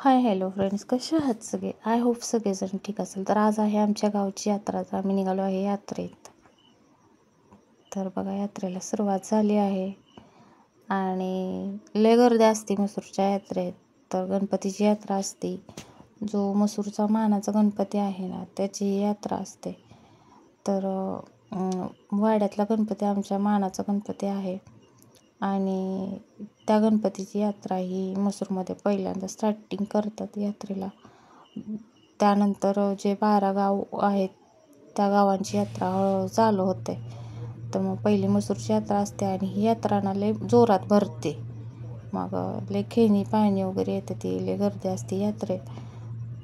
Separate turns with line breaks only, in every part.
Hi hello friends, कसे आहात सगळे? आय होप सगळेजण ठीक असेल. तर आज आहे आमच्या गावची यात्रा. तर आम्ही निघालो आहे यात्रेत. तर बघा, यात्रेला सुरुवात झाली आहे आणि लय गर्दी असते मसूरच्या यात्रेत. तर गणपतीची यात्रा असते. जो मसूरचा मानाचा गणपती आहे ना, त्याची यात्रा असते. तर वाड्यातला गणपती आमच्या मानाचा गणपती आहे आणि त्या गणपतीची यात्रा ही मसूरमध्ये पहिल्यांदा स्टार्टिंग करतात यात्रेला. त्यानंतर जे 12 गाव आहेत त्या गावांची यात्रा हळूहळू चालू होते. तर मग पहिली मसूरची यात्रा असते आणि ही यात्रा ना लय जोरात भरते. मग लय खेळणी पाळणी वगैरे येते, ती लय गर्दी असते यात्रेत.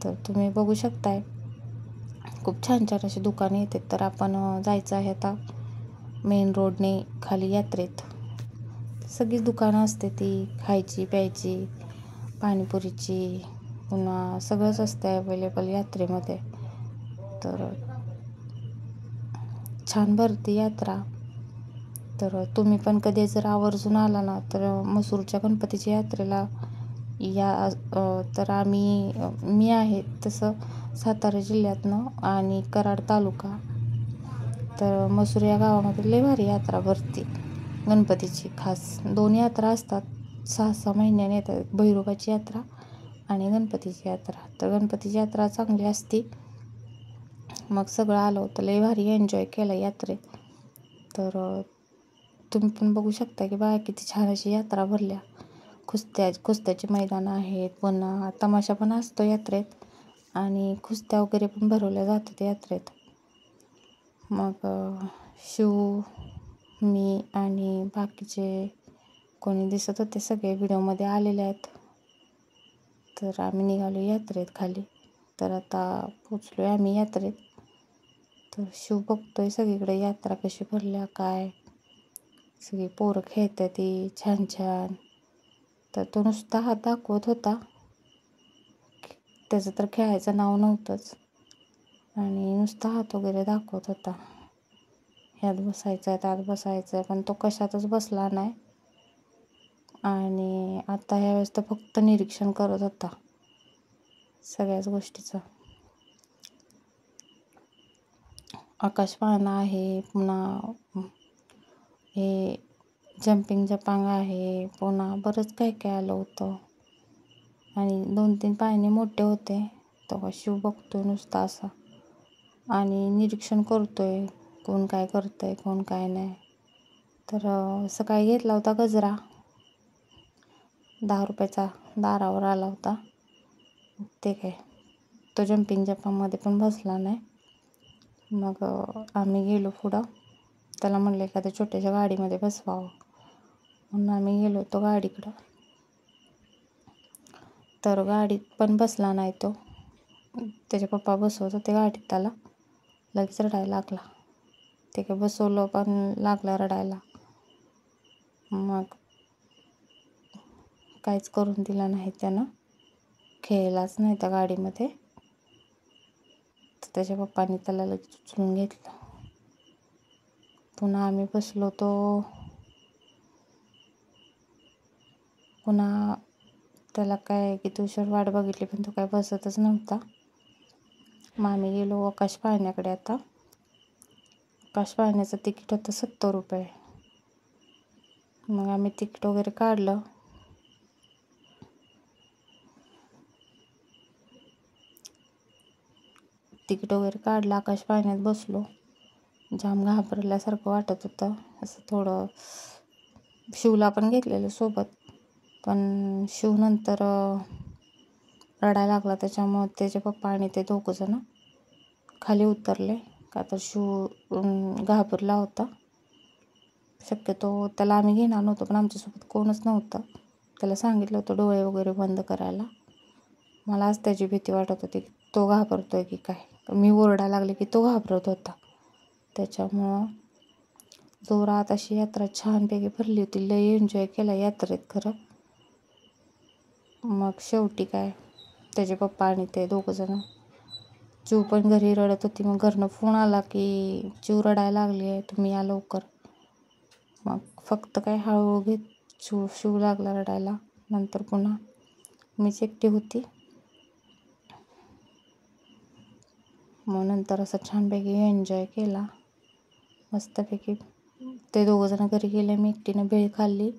तर तुम्ही बघू शकताय, खूप छान छान अशी दुकाने येतात. तर आपण जायचं आहे आता मेन रोडने खाली यात्रेत. सगळी दुकानं असते, ती खायची प्यायची पाणीपुरीची, पुन्हा सगळंच असतं अवेलेबल यात्रेमध्ये. तर छान भरती यात्रा. तर तुम्ही पण कधी जर आवर्जून आला ना, तर मसूरच्या गणपतीच्या यात्रेला या. तर मी आहे तसं सातारा जिल्ह्यातनं आणि कराड तालुका. तर मसूर या गावामध्ये लय भारी यात्रा भरते गणपतीची. खास 2 यात्रा असतात, 6-6 महिन्याने येतात. भैरोबाची यात्रा आणि गणपतीची यात्रा. तर गणपतीची यात्रा चांगली असते. मग सगळं आलं होतं, लय भारी एन्जॉय केला यात्रेत. तर तुम्ही पण बघू शकता की बघा किती छान अशी यात्रा भरल्या. कुस्त्याचे मैदान आहेत, पुन्हा तमाशा पण असतो यात्रेत आणि कुस्त्या वगैरे पण भरवल्या जातात यात्रेत. मग शिव, मी आणि बाकीचे कोणी दिसत होते सगळे व्हिडिओमध्ये आलेले आहेत. तर आम्ही निघालो यात्रेत खाली. तर आता पोचलो आहे आम्ही यात्रेत. तर शिव बघतोय सगळीकडे यात्रा कशी भरल्या काय. सगळी पोरं खेळतात ती छान छान. तर तो नुसता हात दाखवत होता, त्याचं तर खेळायचं नाव नव्हतंच आणि नुसता हात वगैरे दाखवत होता. ह्यात बसायचं आहे त्यात बसायचं आहे, पण तो कशातच बसला नाही. आणि आता ह्यावेळेस तर फक्त निरीक्षण करत होता सगळ्याच गोष्टीचं. आकाशपाळणा आहे, पुन्हा हे जम्पिंग जपांग आहे, पुन्हा बरंच काय काय आलं होतं. आणि 2-3 पाळणे मोठे होते. तेव्हा शिव बघतोय नुसता असा आणि निरीक्षण करतोय, कोण काय करतंय कोण काय नाही. तर सकाळी घेतला होता गजरा, 10 रुपयाचा दारावर आला होता. ते काय तो जम्पिंग जपांगमध्ये पण बसला नाही. मग आम्ही गेलो पुढं, त्याला म्हणलं एखाद्या छोट्याशा गाडीमध्ये बसवावं म्हणून आम्ही गेलो होतो गाडीकडं. तर गाडीत पण बसला नाही तो. त्याचे पप्पा बसवत होते गाडीत, त्याला लगेच रडायला लागला. ते काय बसवलं पण लागला रडायला. मग काहीच करून दिलं नाही त्यानं, खेळलाच नाही त्या गाडीमध्ये. तर त्याच्या पप्पांनी त्याला लगेच उचलून घेतलं. पुन्हा आम्ही बसलो तो. पुन्हा त्याला काय किती उशीर वाट बघितली पण तो काय बसतच नव्हता. मग आम्ही गेलो आकाश पाळण्याकडे. आता आकाश पाळण्याचं तिकीट होतं 70 रुपये. मग आम्ही तिकीट वगैरे काढलं. तिकीट वगैरे काढलं, आकाश पाळण्यात बसलो. जाम घाबरल्यासारखं वाटत होतं. असं थोडं शिवला पण घेतलेलं सोबत, पण शिव नंतर रडायला लागला. त्याच्यामुळं त्याचे पप्पा आणि ते 2 जण खाली उतरले, का तर शिव घाबरला होता. शक्यतो त्याला आम्ही घेणार नव्हतो, पण आमच्यासोबत कोणच नव्हतं. त्याला सांगितलं होतं डोळे वगैरे बंद करायला. मलाच त्याची भीती वाटत होती, तो घाबरतोय की काय. मी ओरडायला लागले की तो घाबरत होता. त्याच्यामुळं जोरात अशी यात्रा छानपैकी भरली होती. लय एन्जॉय केला यात्रेत खरं. मग शेवटी काय, त्याचे पप्पा आणि ते 2 जण. चिव पण घरी रडत होती. मग घरनं फोन आला की चिव रडायला लागली आहे, तुम्ही या लवकर. मग फक्त काय हळूहळू घेत शिव लागला रडायला. नंतर पुन्हा मीच एकटी होती. मग नंतर असं छानपैकी एन्जॉय केला मस्तपैकी. ते दोघंजणं घरी गेले, मी एकटीनं भेळ खाल्ली